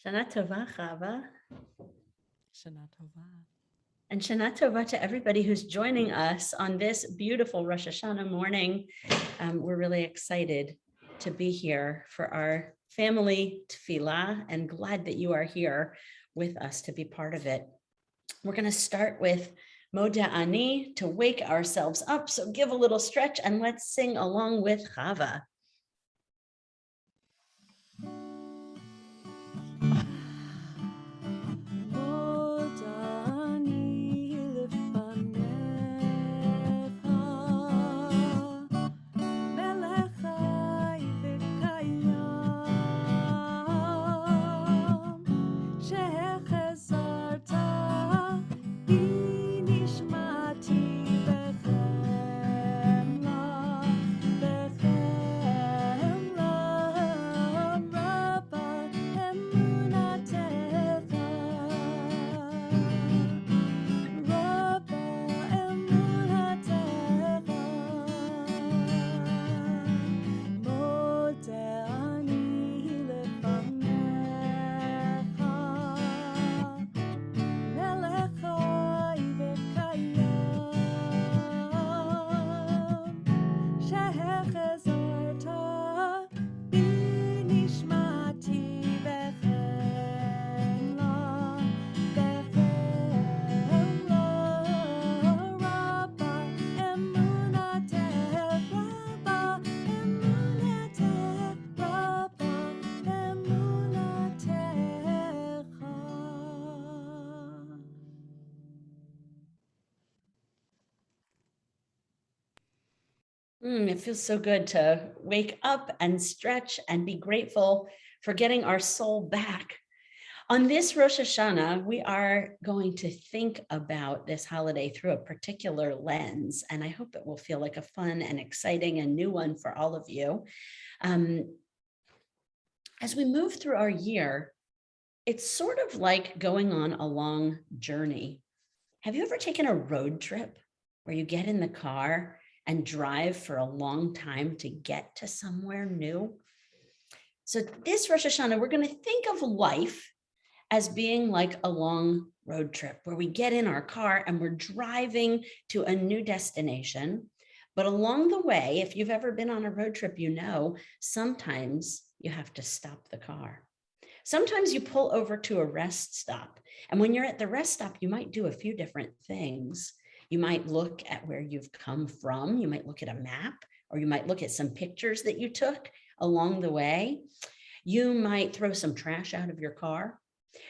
Shana Tova, Chava. Shana Tova. And Shana Tova to everybody who's joining us on this beautiful Rosh Hashanah morning. We're really excited to be here for our family tefillah and glad that you are here with us to be part of it. We're going to start with Moda Ani to wake ourselves up. So give a little stretch and let's sing along with Chava. It feels so good to wake up and stretch and be grateful for getting our soul back. On this Rosh Hashanah, we are going to think about this holiday through a particular lens, and I hope it will feel like a fun and exciting and new one for all of you. As we move through our year, it's sort of like going on a long journey. Have you ever taken a road trip where you get in the car and drive for a long time to get to somewhere new? So this Rosh Hashanah, we're going to think of life as being like a long road trip where we get in our car and we're driving to a new destination. But along the way, if you've ever been on a road trip, you know, sometimes you have to stop the car. Sometimes you pull over to a rest stop. And when you're at the rest stop, you might do a few different things. You might look at where you've come from. You might look at a map, or you might look at some pictures that you took along the way. You might throw some trash out of your car.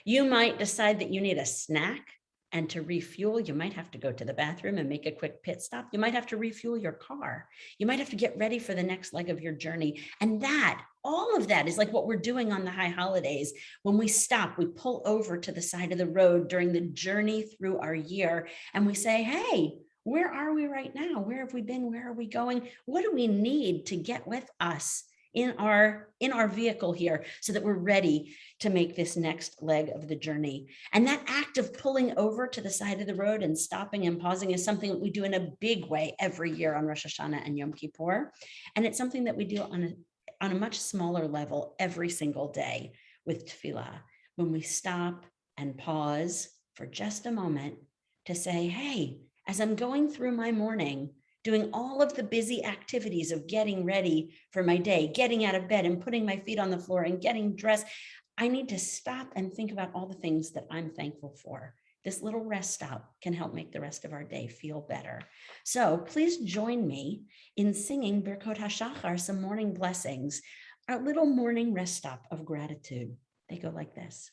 You might decide that you need a snack, and to refuel, you might have to go to the bathroom and make a quick pit stop. You might have to refuel your car. You might have to get ready for the next leg of your journey. And all of that is like what we're doing on the high holidays. When we stop, we pull over to the side of the road during the journey through our year, and we say, hey, where are we right now? Where have we been? Where are we going? What do we need to get with us in our vehicle here so that we're ready to make this next leg of the journey? And that act of pulling over to the side of the road and stopping and pausing is something that we do in a big way every year on Rosh Hashanah and Yom Kippur. And it's something that we do on a much smaller level every single day with tefillah, when we stop and pause for just a moment to say, hey, as I'm going through my morning, doing all of the busy activities of getting ready for my day, getting out of bed and putting my feet on the floor and getting dressed, I need to stop and think about all the things that I'm thankful for. This little rest stop can help make the rest of our day feel better. So please join me in singing Birkot HaShachar, some morning blessings, our little morning rest stop of gratitude. They go like this.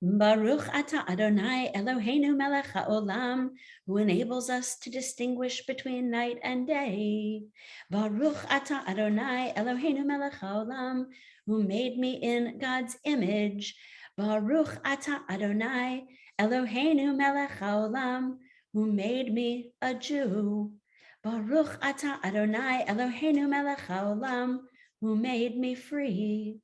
Baruch Ata Adonai Eloheinu melech haolam, who enables us to distinguish between night and day. Baruch Ata Adonai Eloheinu melech haolam, who made me in God's image. Baruch Ata Adonai Eloheinu melech haolam, who made me a Jew. Baruch Ata Adonai Eloheinu melech haolam, who made me free.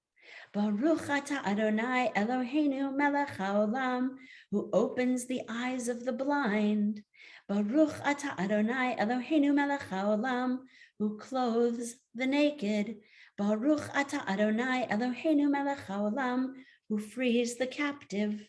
Baruch Ata Adonai Eloheinu melech haolam, who opens the eyes of the blind. Baruch Ata Adonai Eloheinu melech haolam, who clothes the naked. Baruch Ata Adonai Eloheinu melech haolam, who frees the captive.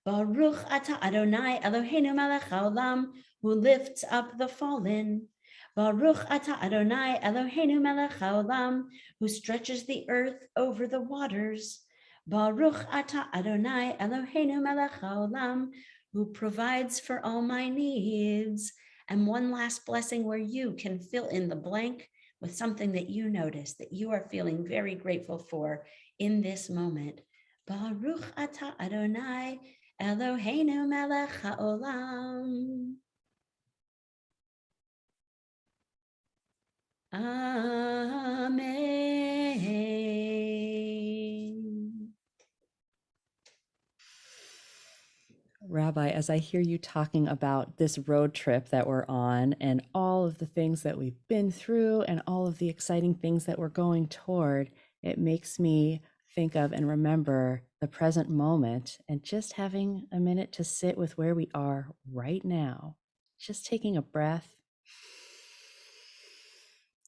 Baruch atah Adonai Eloheinu melech haolam, who lifts up the fallen. Baruch atah Adonai Eloheinu melech haolam, who stretches the earth over the waters. Baruch atah Adonai Eloheinu melech haolam, who provides for all my needs. And one last blessing where you can fill in the blank with something that you notice that you are feeling very grateful for in this moment. Baruch atah Adonai Eloheinu melech haolam. Amen. Rabbi, as I hear you talking about this road trip that we're on and all of the things that we've been through and all of the exciting things that we're going toward, it makes me think of and remember the present moment and just having a minute to sit with where we are right now, just taking a breath,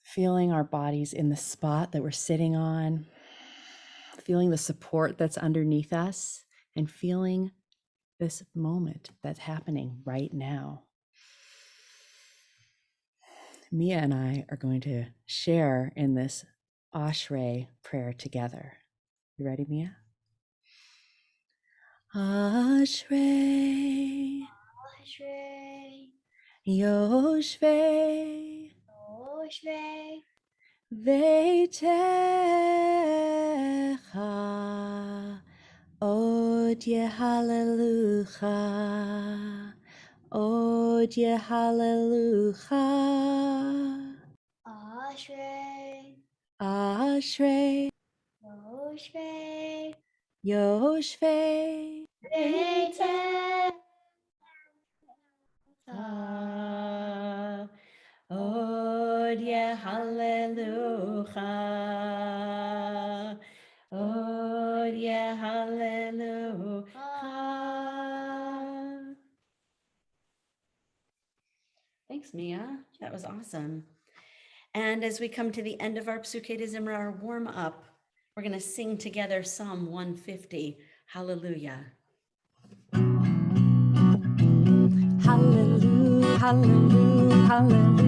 feeling our bodies in the spot that we're sitting on, feeling the support that's underneath us, and feeling this moment that's happening right now. Mia and I are going to share in this Ashrei prayer together. You ready, Mia? Ashrei, Ashrei, Yoshvei, Oshvei, Veitecha, Od Yehallelujah, Od Yehallelujah, Ashrei, Ashrei, Oshvei, Yoshvei, Veitecha, Od Hallelujah. Od Hallelujah. Thanks, Mia. That was awesome. And as we come to the end of our Psukei de Zimra, our warm up, we're going to sing together Psalm 150. Hallelujah. Hallelujah, hallelujah, hallelujah.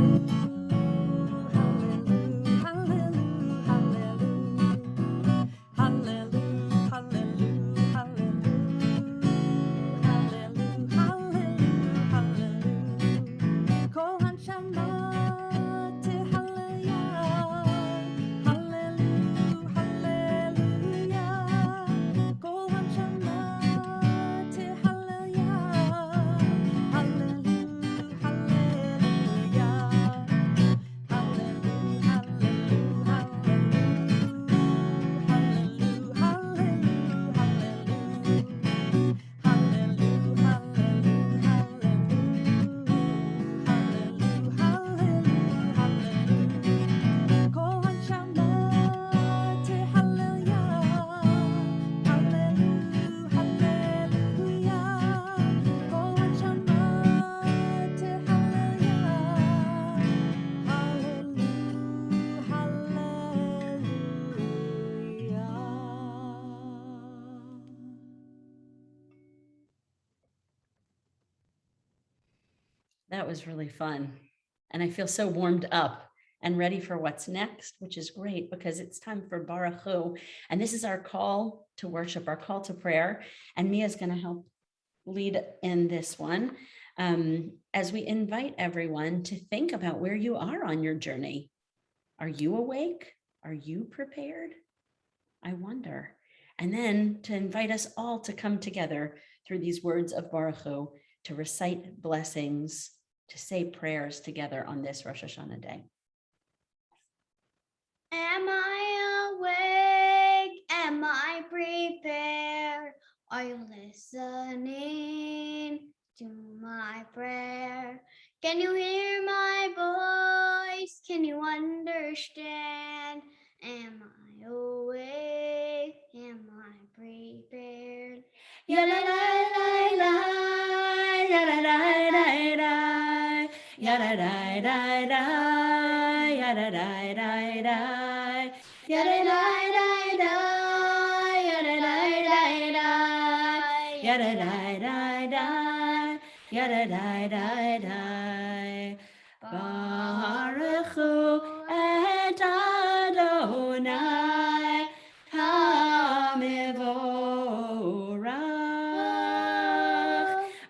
That was really fun. And I feel so warmed up and ready for what's next, which is great because it's time for Baruch Hu. And this is our call to worship, our call to prayer. And Mia's going to help lead in this one as we invite everyone to think about where you are on your journey. Are you awake? Are you prepared? I wonder. And then to invite us all to come together through these words of Baruch Hu, to recite blessings, to say prayers together on this Rosh Hashanah day. Am I awake? Am I prepared? Are you listening to my prayer? Can you hear my voice? Can you understand? Am I awake? Am I prepared? yada die die die, yada die die die. Baruch Hu et Adonai HaMevorach.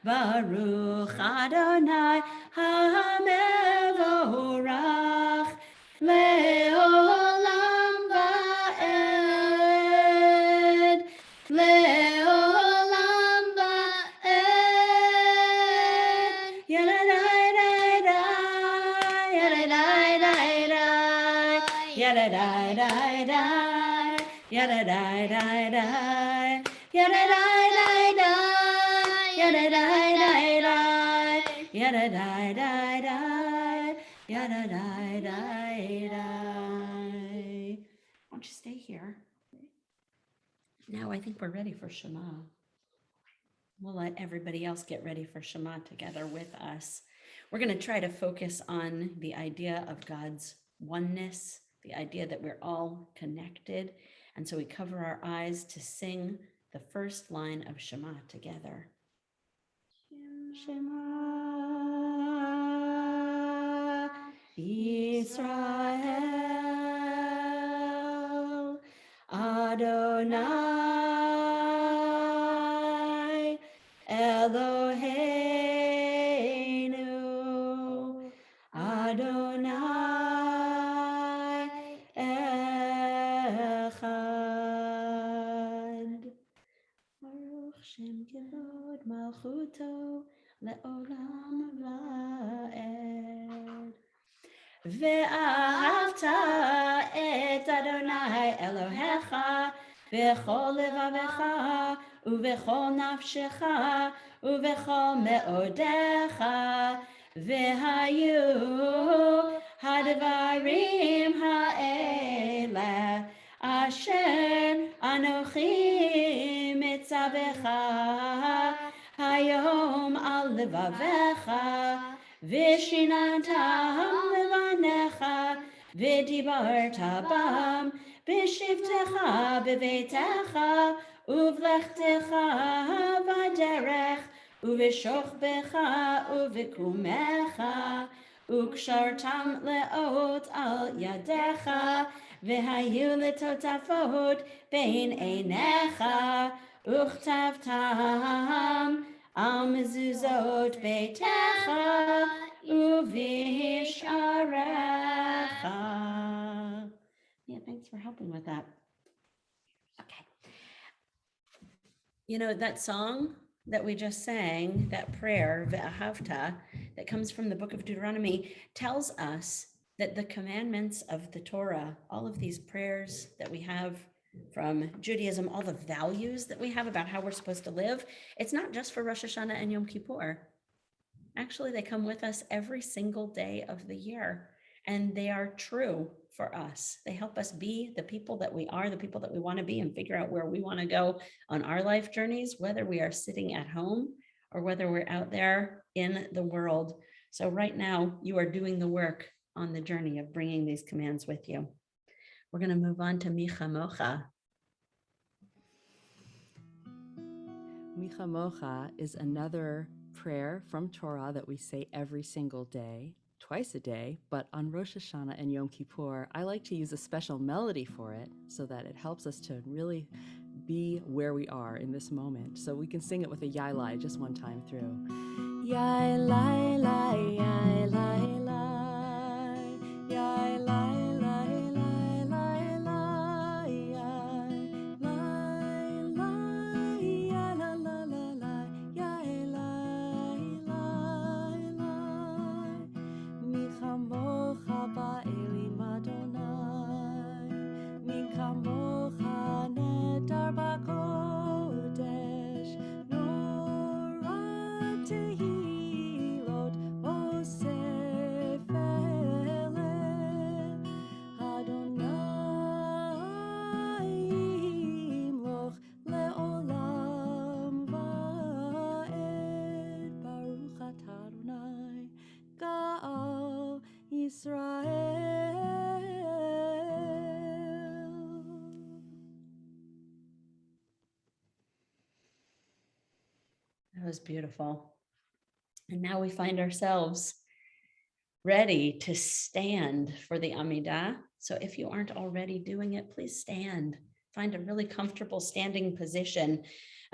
Baruch Adonai HaMevorach Le'olam va'ed, Le'olam va'ed. Yada-dai-dai-dai, yada-dai-dai-dai, yada-dai-dai-dai, yada-dai-dai-dai, yada-dai-dai-dai, yada-dai-dai-dai, yada-dai-dai-dai, yada-dai-dai-dai. Won't you stay here? Now I think we're ready for Shema. We'll let everybody else get ready for Shema together with us. We're going to try to focus on the idea of God's oneness, the idea that we're all connected. And so we cover our eyes to sing the first line of Shema together. Shema Yisrael Adonai Eloheinu Adonai Echad. Baruch Shem Kivod Malchuto Le'olam Va'ed. Ve'ahavta et Adonai Elohecha B'chol levavecha U'v'chol nafshecha U'v'chol me'odecha Ve'hayu hadvarim ha'eleh Asher Anochi mitzavecha Hayom al levavecha Vishinantam levanecha Vidibarta bam Bishivtecha bevetecha Uvlechtecha vaderech Uvishochbecha uvikumecha Ukshartam leot al yadecha V'hayu letotafot bein einecha Uchtavtam al mezuzot beitecha uvisharecha. Yeah, thanks for helping with that. Okay. You know, that song that we just sang, that prayer, Ve'ahavta, that comes from the book of Deuteronomy, tells us that the commandments of the Torah, all of these prayers that we have from Judaism, all the values that we have about how we're supposed to live, it's not just for Rosh Hashanah and Yom Kippur. Actually, they come with us every single day of the year, and they are true for us. They help us be the people that we are, the people that we want to be, and figure out where we want to go on our life journeys, whether we are sitting at home or whether we're out there in the world. So right now, you are doing the work on the journey of bringing these commands with you. We're going to move on to Micha Mocha. Micha Mocha is another prayer from Torah that we say every single day, twice a day, but on Rosh Hashanah and Yom Kippur, I like to use a special melody for it so that it helps us to really be where we are in this moment. So we can sing it with a Yailai just one time through. Yailai, lai, yailai, lai, yailai, lai, lai, lai, lai, yailai, lai, yala, la, la, la, yailai, lai, lai. Mi chamocha ba'elim Adonai, mi chamocha nedar ba'kodesh, norah tehilot oseh That was beautiful. And now we find ourselves ready to stand for the Amidah. So if you aren't already doing it, please stand. Find a really comfortable standing position.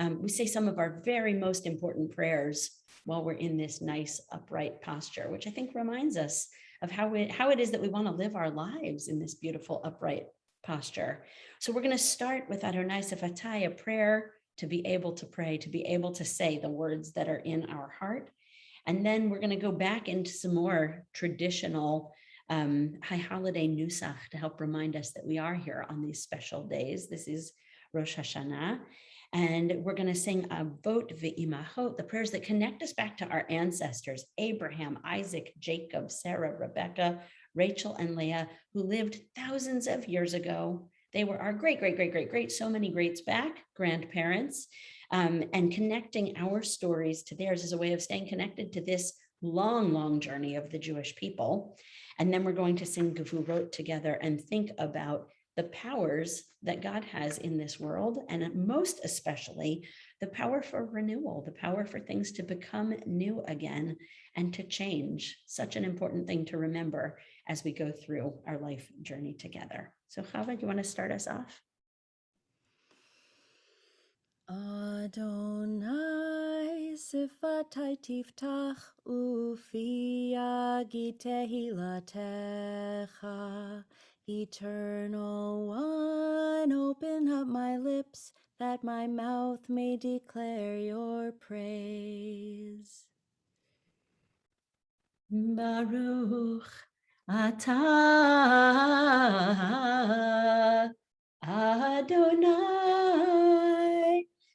We say some of our very most important prayers while we're in this nice upright posture, which I think reminds us of how it is that we want to live our lives in this beautiful upright posture. So we're going to start with Adonai Sefatai, a prayer to be able to pray, to be able to say the words that are in our heart. And then we're going to go back into some more traditional high holiday nusach to help remind us that we are here on these special days. This is Rosh Hashanah. And we're going to sing Avot Ve'imachot, the prayers that connect us back to our ancestors, Abraham, Isaac, Jacob, Sarah, Rebecca, Rachel, and Leah, who lived thousands of years ago. They were our great, so many greats back, grandparents. And connecting our stories to theirs is a way of staying connected to this long journey of the Jewish people. And then we're going to sing Gevurot together and think about the powers that God has in this world, and most especially the power for renewal, the power for things to become new again and to change. Such an important thing to remember as we go through our life journey together. So Chava, do you want to start us off? Adonai sifatai tiftach ufi yagi tehilatecha. Eternal One, open up my lips that my mouth may declare your praise. Baruch atah Adonai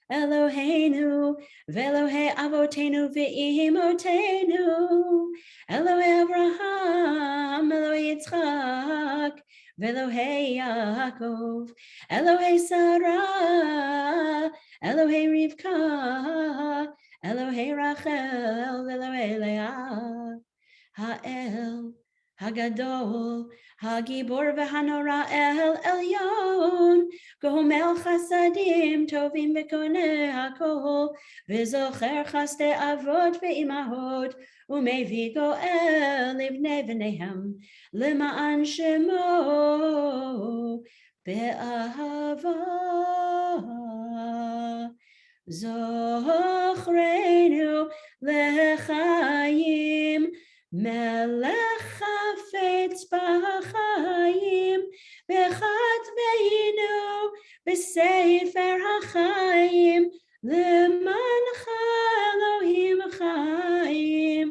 Eloheinu ve'Elohei Avotenu ve'imotenu Elohei Abraham Elohei Yitzchak ve'Elohei Yaakov Elohei Sarah Elohei Rivka Elohei Rachel ve'Elohei Leah Ha'el, Hagadol, Hagibor v'Hanora El Elyon, Gomel Chasadim Tovim v'Koneh HaKol, V'Zocher Chaste Avot v'Imahot, Umevi Goel Livnei v'Nehem, Lema'an Shemo, Be'ahava. Zochrenu lechayim, melech chafetz b'chayim, v'chatveinu b'sefer hachayim, lemancha Elohim chayim,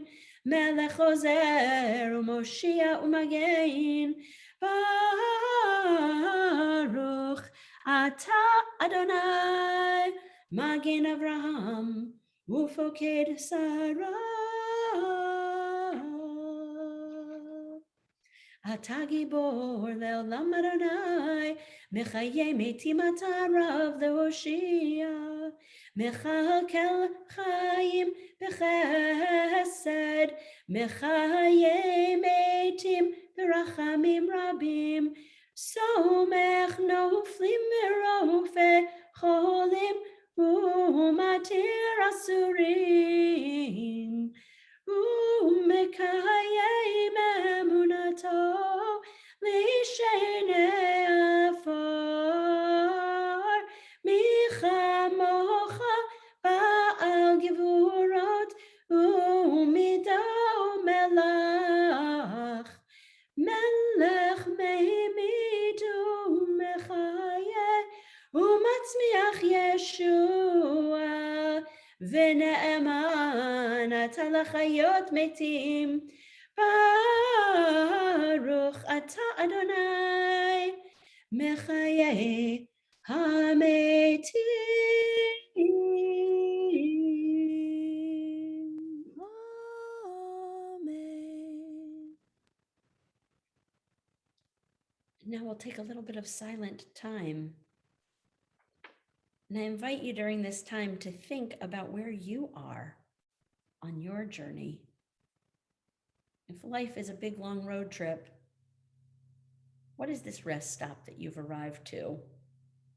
melech ozer u'moshia u'magein, Baruch atah Adonai, Magen Avraham, Ufoked Sarah. Atagibor le'olam Adonai, Mechaye metim atarav le'oshia, Mechakel chayim b'chesed, Mechaye metim b'rachamim rabim, Somech noflim merofe cholim, Umatir asurim, Umekayim emunato, Lishenei afar, Michamocha ba'al gevurot, Umido melach, Melech meimidu mechaye, Umatzmiach Yeshua, V'ne'eman ata l'chayot metim, Baruch atah Adonai, Mechaye hametim. Amen. Now we'll take a little bit of silent time. And I invite you during this time to think about where you are on your journey. If life is a big, long road trip, what is this rest stop that you've arrived to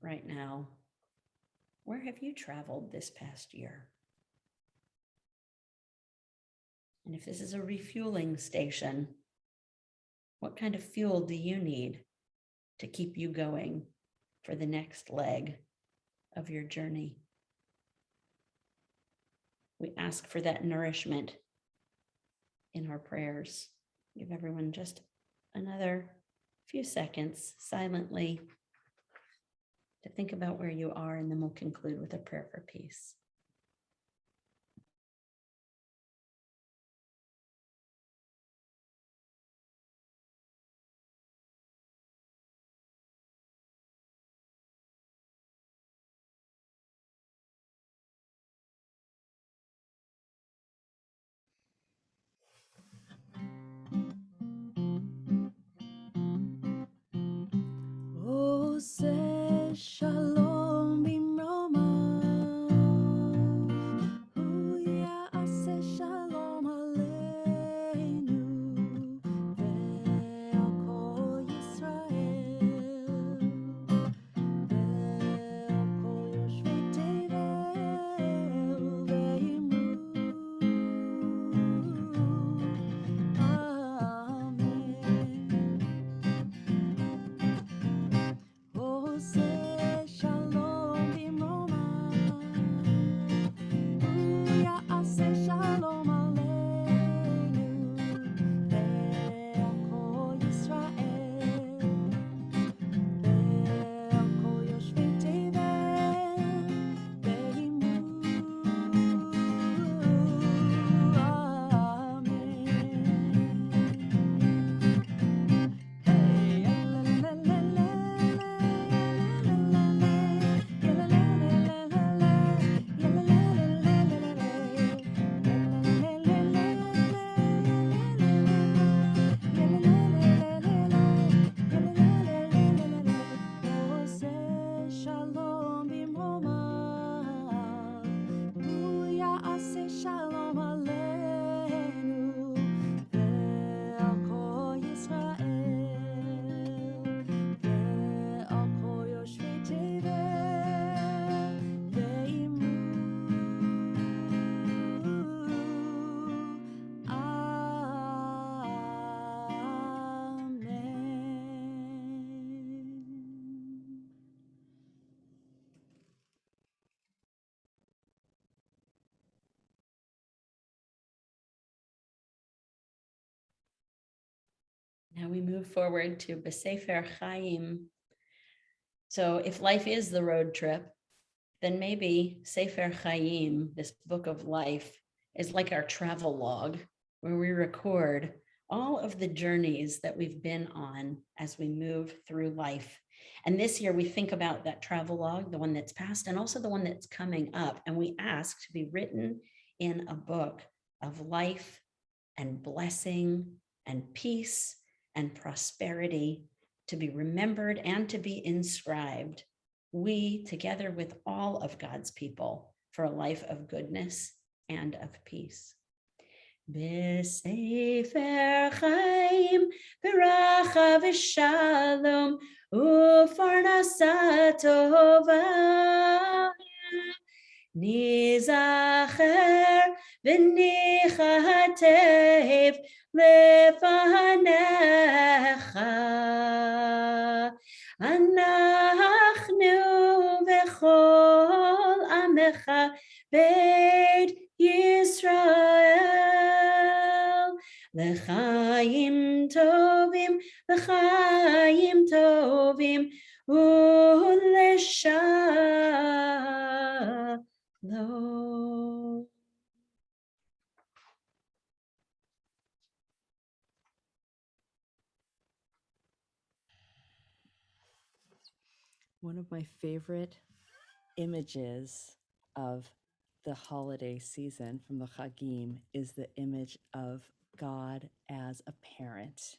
right now? Where have you traveled this past year? And if this is a refueling station, what kind of fuel do you need to keep you going for the next leg of your journey? We ask for that nourishment in our prayers. Give everyone just another few seconds silently to think about where you are, and then we'll conclude with a prayer for peace. Oh, say shalom bimroma. Oh, yeah, I say shalom aleinu. Ve'al kol Yisrael. Ve'al kol yoshvei tevel ve'imru. Amen. Oh, say shalom bimroma. Ooh, I say shalom aleinu. Ve'al kol Yisrael. Ve'al kol yoshvei tevel ve'imru. Shalom bimromav, Ya'aseh shalom aleinu, ve'al kol Yisrael, ve'al kol yoshvei tevel ve'imru. Amen. Now we move forward to B'Sefer Chaim. So if life is the road trip, then maybe Sefer Chaim, this book of life, is like our travel log, where we record all of the journeys that we've been on as we move through life. And this year we think about that travel log, the one that's past, and also the one that's coming up. And we ask to be written in a book of life and blessing and peace and prosperity, to be remembered and to be inscribed, we together with all of God's people, for a life of goodness and of peace. B'Sefer Chaim, b'racha v'shalom, u'farnasa tova, nizacher v'nichatev lefanecha, anachnu v'chol amecha beit Yisrael, l'chaim tovim u'leshalom. One of my favorite images of the holiday season from the Chagim is the image of God as a parent.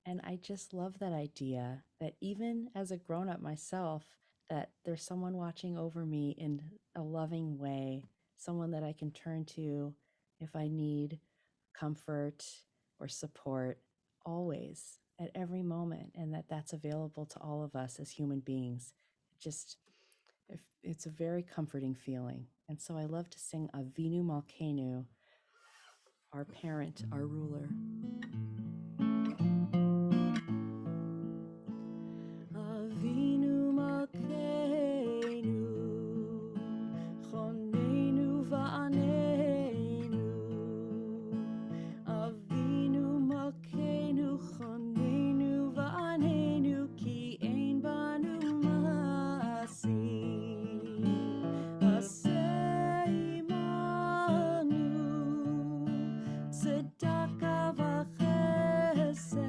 And I just love that idea that even as a grown-up myself, that there's someone watching over me in a loving way, someone that I can turn to if I need comfort or support, always, at every moment, and that's available to all of us as human beings. It's a very comforting feeling. And so I love to sing Avinu Malkeinu our parent, our ruler. Avinu Malkeinu, Chonenu Va'anenu. Avinu Malkeinu, Chonenu Va'anenu, Ki Ein Banu Ma'asim. Aseh Imanu, Tzedaka v'chesed.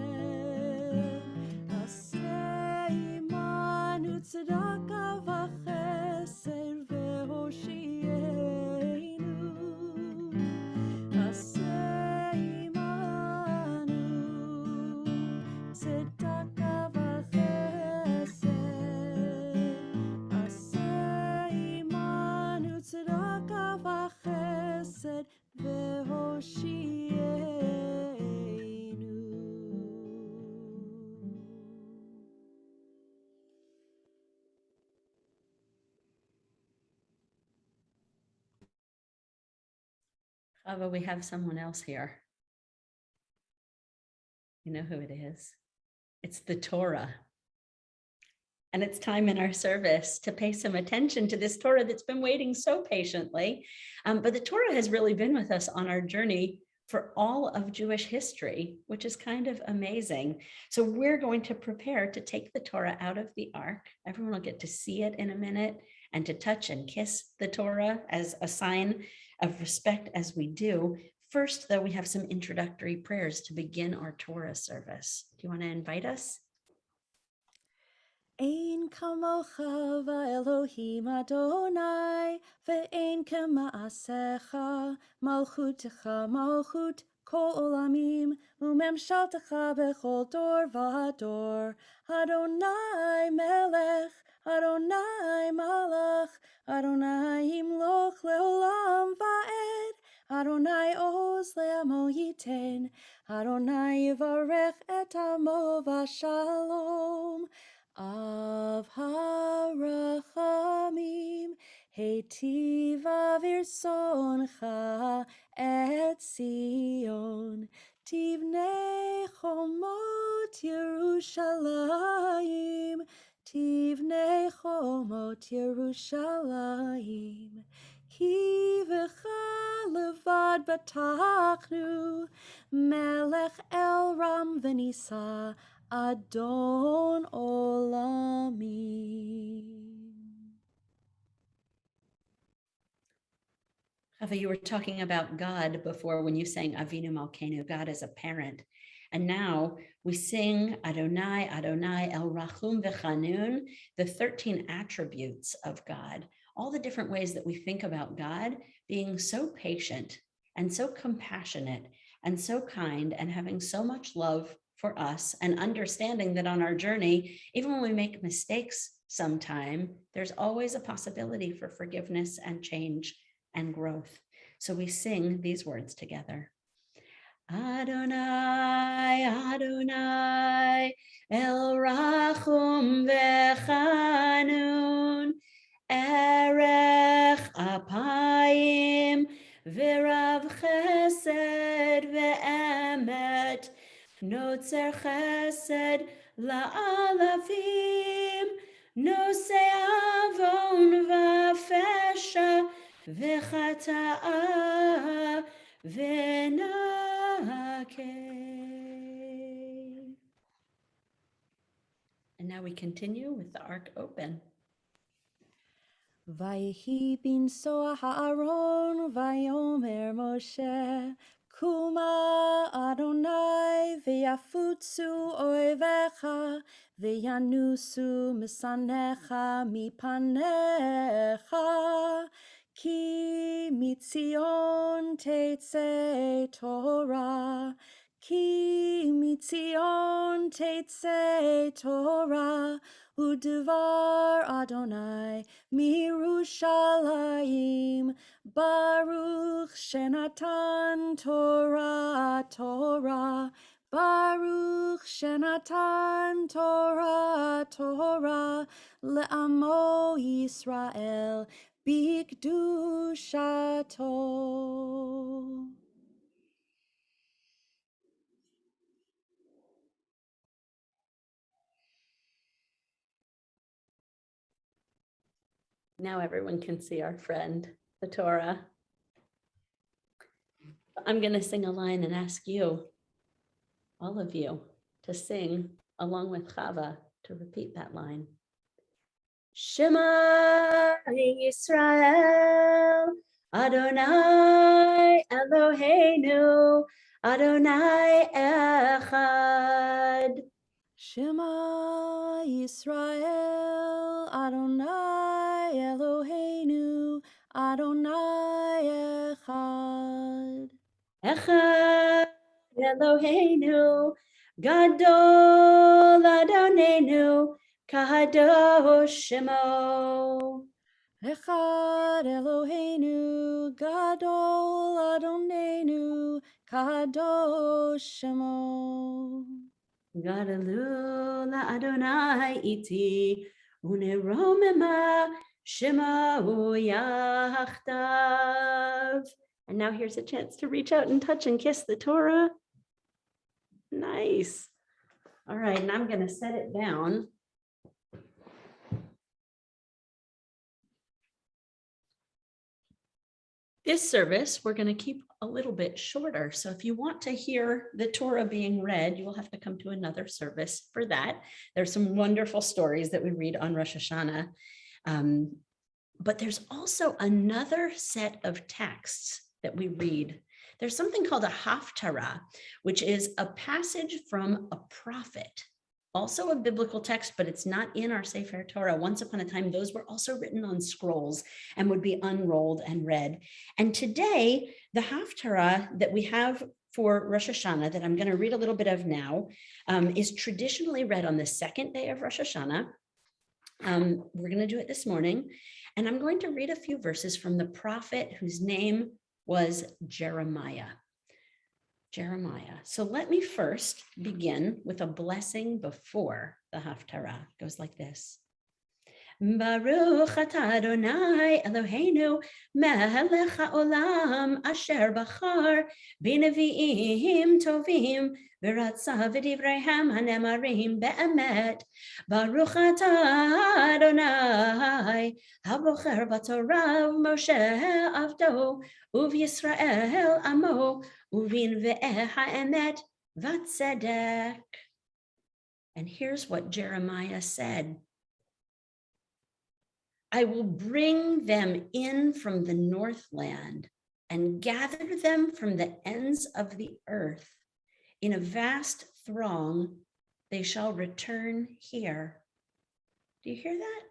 Aseh Imanu, Tzedaka v'chesed, ve'hoshienu. Aseh Imanu, Tzedaka v'chesed. Aseh Imanu, Tzedaka v'chesed, ve'hoshienu. Chava, we have someone else here. You know who it is? It's the Torah. And it's time in our service to pay some attention to this Torah that's been waiting so patiently. But the Torah has really been with us on our journey for all of Jewish history, which is kind of amazing. So we're going to prepare to take the Torah out of the ark. Everyone will get to see it in a minute and to touch and kiss the Torah as a sign of respect as we do. First, though, we have some introductory prayers to begin our Torah service. Do you want to invite us? Ein kamocha v'Elohim Adonai, ve'ein kema'asecha, malchutecha malchut kol olamim, umemshaltecha bechol dor v'ador. Adonai melech, Adonai malach, Adonai imloch leolam va'ed, Adonai oz le'amo yiten, Adonai yivarech et amo v'shalom. Av harachamim, heitiv avirsoncha et Sion, tivnei chomot Yerushalayim, tivnei chomot Yerushalayim. Ki v'cha levad batachnu, melech el ram v'nisa, Adon Olamim. Chava, you were talking about God before when you sang Avinu Malkeinu, God as a parent. And now we sing Adonai, Adonai, El Rachum V'Chanun, the 13 attributes of God, all the different ways that we think about God being so patient and so compassionate and so kind and having so much love for us, and understanding that on our journey, even when we make mistakes sometime, there's always a possibility for forgiveness and change and growth. So we sing these words together. Adonai, Adonai, El Rachum V'Chanun, Erech Apayim, V'Rav Chesed V'Emet, Notzer Chesed La'alavim, Nosei Avon V'Fesha, V'Chata'a V'Nakeh. And now we continue with the ark open. Vayehi binso Aaron, vayomer Moshe, Kuma Adonai, v'yafutzu oivecha, v'yanusu misanecha mipanecha, ki mitzion tetzei Torah, ki mitzion tetzei Torah, u'devar Adonai Mirushalayim, Baruch Shenatan Torah, Torah, Baruch Shenatan Torah, Torah, Le'amo Yisrael, Bigdushato. Now everyone can see our friend, the Torah. I'm going to sing a line and ask you, all of you, to sing along with Chava, to repeat that line. Shema Yisrael, Adonai Eloheinu, Adonai Echad. Shema Yisrael, Adonai Eloheinu, Adonai Echad. Echad Eloheinu, Gadol Adonenu, Kadosh Shemo. Echad Eloheinu, Gadol Adonenu, Kadosh Shemo. Gadalu la Adonai iti, uneromema Shema yachtav. And now here's a chance to reach out and touch and kiss the Torah. Nice. All right, and I'm going to set it down. This service, we're going to keep a little bit shorter. So if you want to hear the Torah being read, you will have to come to another service for that. There's some wonderful stories that we read on Rosh Hashanah. But there's also another set of texts that we read. There's something called a haftarah, which is a passage from a prophet. Also a biblical text, but it's not in our Sefer Torah. Once upon a time, those were also written on scrolls and would be unrolled and read. And today, the haftarah that we have for Rosh Hashanah, that I'm going to read a little bit of now, is traditionally read on the second day of Rosh Hashanah. We're going to do it this morning. And I'm going to read a few verses from the prophet whose name was Jeremiah. Jeremiah. So let me first begin with a blessing before the haftarah. It goes like this. Baruch atah Adonai Eloheinu melech haolam asher bachar b'neviim tovim v'ratza v'divreihem hanemarim be'emet. Baruch atah Adonai habocher b'torah Moshe avdo u'v'Yisrael amo u'v'inve'eh ha'emet v'tzedek. And here's what Jeremiah said. I will bring them in from the northland and gather them from the ends of the earth. In a vast throng, they shall return here. Do you hear that?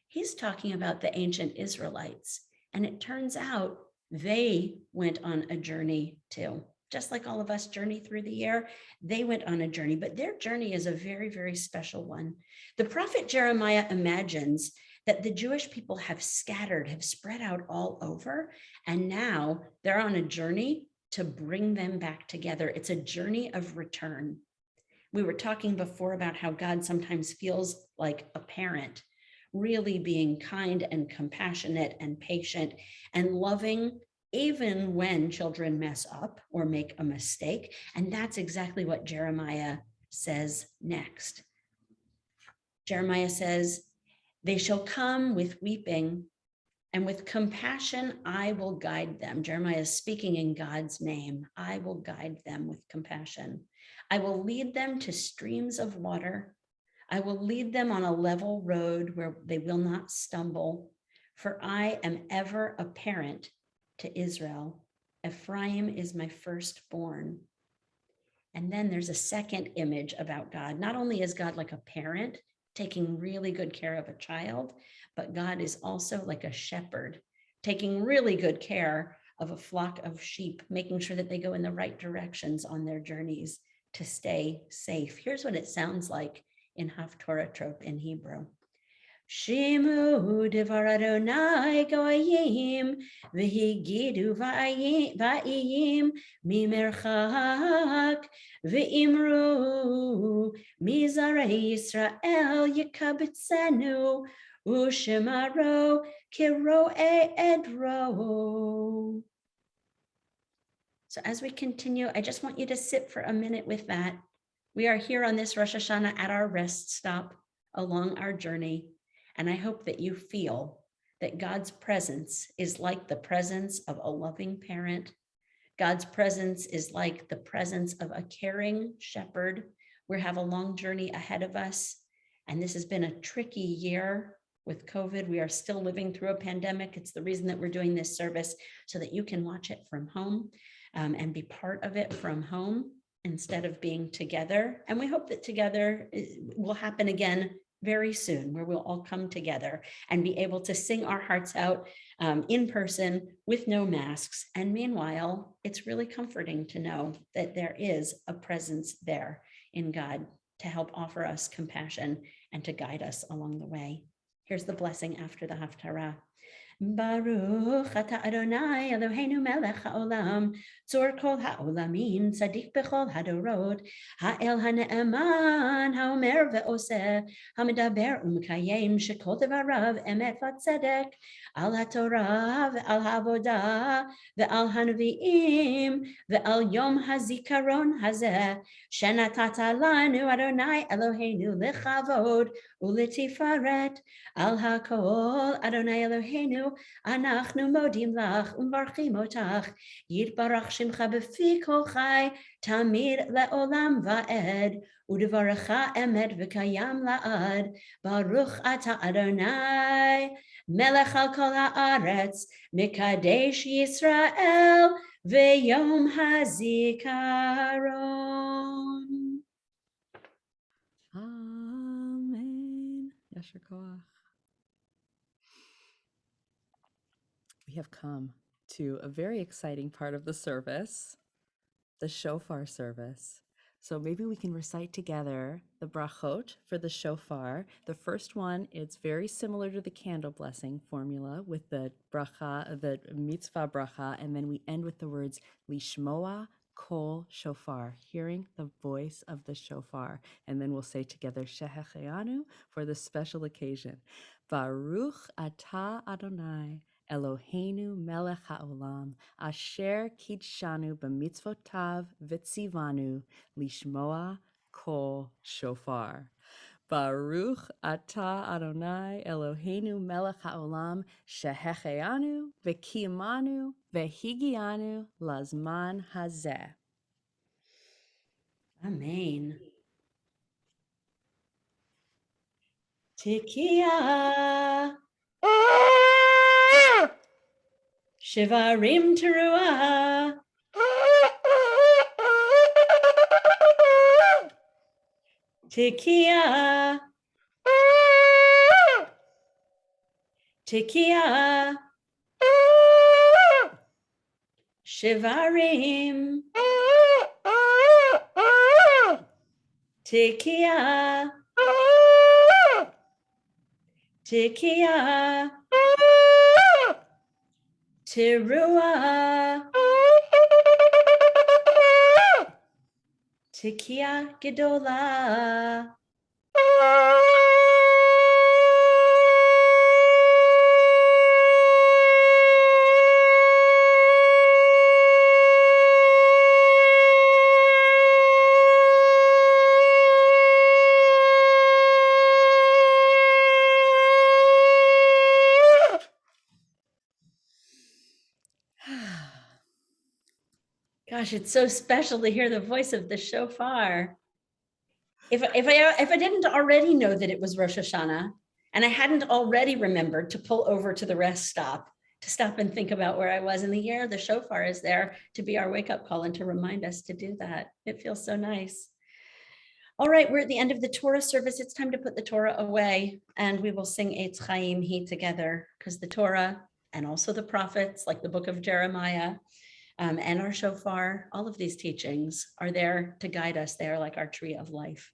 He's talking about the ancient Israelites. And it turns out they went on a journey too. Just like all of us journey through the year, they went on a journey, but their journey is a very, very special one. The prophet Jeremiah imagines that the Jewish people have scattered, have spread out all over, and now they're on a journey to bring them back together. It's a journey of return. We were talking before about how God sometimes feels like a parent, really being kind and compassionate and patient and loving, even when children mess up or make a mistake. And that's exactly what Jeremiah says next. Jeremiah says, they shall come with weeping, and with compassion I will guide them. Jeremiah is speaking in God's name. I will guide them with compassion. I will lead them to streams of water. I will lead them on a level road where they will not stumble. For I am ever a parent to Israel. Ephraim is my firstborn. And then there's a second image about God. Not only is God like a parent, taking really good care of a child, but God is also like a shepherd, taking really good care of a flock of sheep, making sure that they go in the right directions on their journeys to stay safe. Here's what it sounds like in Haftorah trope in Hebrew. Shimu devar Adonai goyim v'higidu va'iyim mimerchak v'imru mizarei Yisrael yikabitzenu u'shemaro kiroe edro. So as we continue, I just want you to sit for a minute with that. We are here on this Rosh Hashanah at our rest stop along our journey. And I hope that you feel that God's presence is like the presence of a loving parent. God's presence is like the presence of a caring shepherd. We have a long journey ahead of us, and this has been a tricky year with COVID. We are still living through a pandemic. It's the reason that we're doing this service, so that you can watch it from home and be part of it from home instead of being together. And we hope that together will happen again very soon, where we'll all come together and be able to sing our hearts out in person with no masks. And meanwhile, it's really comforting to know that there is a presence there in God to help offer us compassion and to guide us along the way. Here's the blessing after the Haftarah. Baruch ata Adonai Eloheinu melech haolam, tzor kol haolamin, tzadik bechol hadorot, ha'el ha'ne'eman, ha'omer ve'oseh, ha'medaber u'mekayem, shekol devarav emet v'tzedek, al ha'torah ve'al ha'avodah ve'al ha'nevi'im ve'al yom hazikaron hazeh, shenatata lanu Adonai Eloheinu lechavod u'letifaret, al ha'kol Adonai Eloheinu אנחנו מודים לך ומברכים אותך, יתברך שמך בפי כל חי, תמיד לעולם ועד, ודברך אמת וקיים לעד, ברוך אתה אדוני, מלך על כל הארץ, מקדש ישראל, ויום הזיכרון. Amen. Yasher koach. We have come to a very exciting part of the service, the shofar service. So maybe we can recite together the brachot for the shofar. The first one, it's very similar to the candle blessing formula with the bracha, the mitzvah bracha, and then we end with the words lishmoa kol shofar, hearing the voice of the shofar. And then we'll say together Shehecheanu for the special occasion. Baruch atah Adonai Eloheinu melech haolam, asher kidshanu b'mitzvotav v'tzivanu, lishmoa kol shofar. Baruch atah Adonai Eloheinu melech haolam, shehecheanu v'kiyamanu v'higianu lazman hazeh. Amen. Tekiah. Shivarim teruah. Tekiah. Tekiah. Shivarim. Tekiah. Tekiah. Teruah. Tekiah gedolah. Gosh, it's so special to hear the voice of the shofar. If I didn't already know that it was Rosh Hashanah, and I hadn't already remembered to pull over to the rest stop, to stop and think about where I was in the year, the shofar is there to be our wake-up call and to remind us to do that. It feels so nice. All right, we're at the end of the Torah service. It's time to put the Torah away, and we will sing Eitz Chaim He together, because the Torah and also the prophets, like the book of Jeremiah, and our shofar, all of these teachings are there to guide us. They are like our tree of life.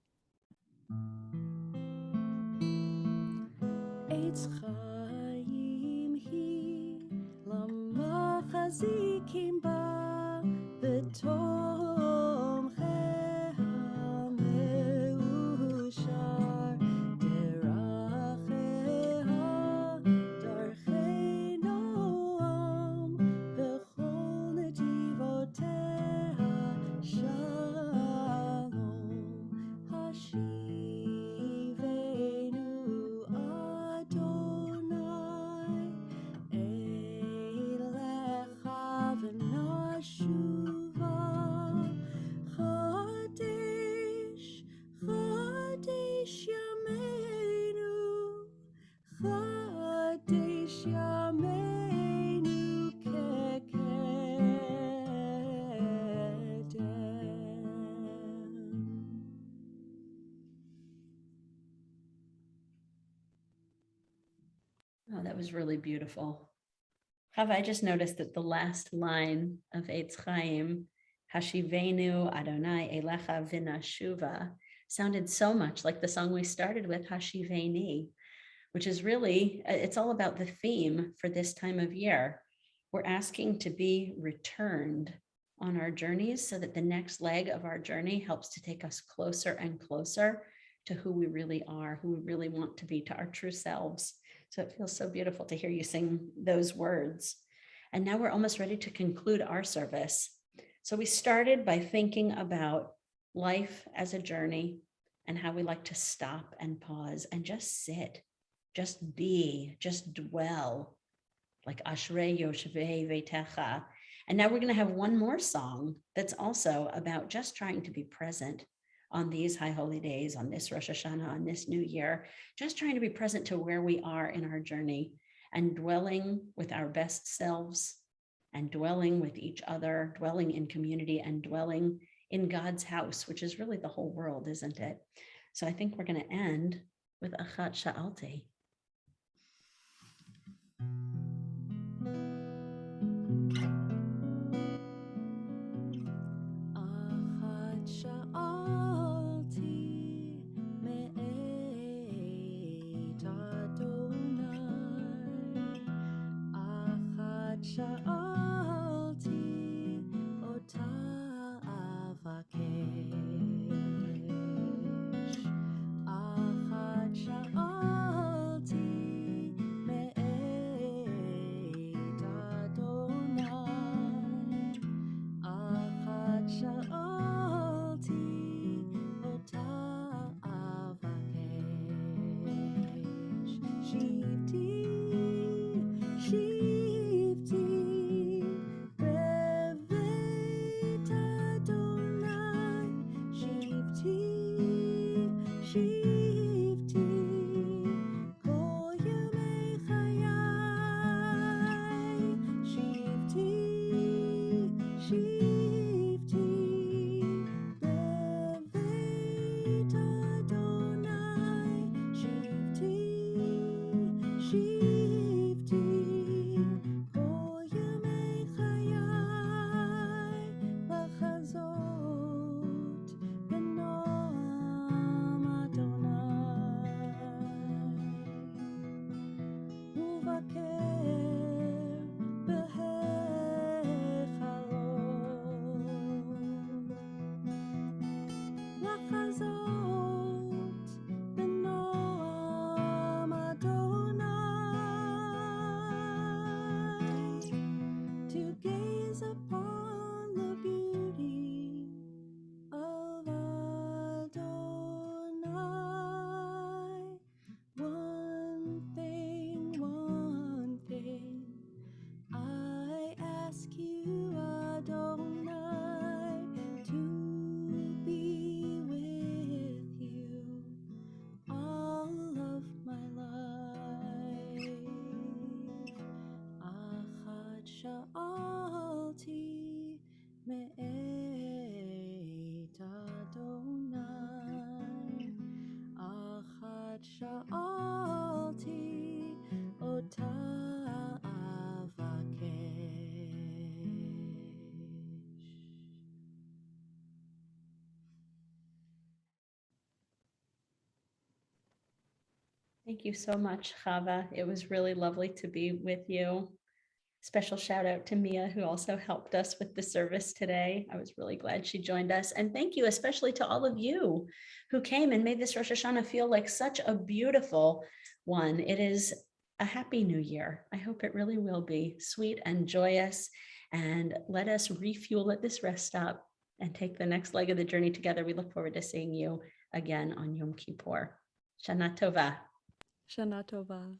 Eitz Chaim He lamachazikim ba v'tomchei ha'meushar deracheha darchei noam v'chol netivoteha shalom hashivenu Adonai yameinu kekedem. Oh, that was really beautiful. Chava, I just noticed that the last line of Eitz Chaim, Hashivenu Adonai Elecha Vinashuva, sounded so much like the song we started with, Hashiveni, which is really, it's all about the theme for this time of year. We're asking to be returned on our journeys so that the next leg of our journey helps to take us closer and closer to who we really are, who we really want to be, to our true selves. So it feels so beautiful to hear you sing those words. And now we're almost ready to conclude our service. So we started by thinking about life as a journey and how we like to stop and pause and just sit, just be, just dwell, like Ashrei Yoshvei Vetecha. And now we're going to have one more song that's also about just trying to be present on these high holy days, on this Rosh Hashanah, on this new year, just trying to be present to where we are in our journey and dwelling with our best selves and dwelling with each other, dwelling in community and dwelling in God's house, which is really the whole world, isn't it? So I think we're going to end with Achat Sha'alti. Achat sha'alti me'et Adonai. Achat sha'alti ota avakesh. Achat sha'alti me'et Adonai. Achat sha'alti ota avakesh. Shivti, shivti, bevet Adonai. Shivti, shivti, kol yemei chayai. Shivti, shivti, bevet Adonai. Shivti, shivti, kol yemei chayai. B'chazot b'noam Adonai. Uvaker behechalot. Lachazot b'noam Adonai. To gaze upon the beauty of Adonai. One thing, I ask you, Adonai, to be with you all of my life. Achat sha'alti me'et Adonai. Achat sha'alti ota avakesh. Thank you so much, Chava. It was really lovely to be with you. Special shout out to Mia, who also helped us with the service today. I was really glad she joined us. And thank you especially to all of you who came and made this Rosh Hashanah feel like such a beautiful one. It is a happy new year. I hope it really will be sweet and joyous. And let us refuel at this rest stop and take the next leg of the journey together. We look forward to seeing you again on Yom Kippur. Shana Tova. Shana Tova.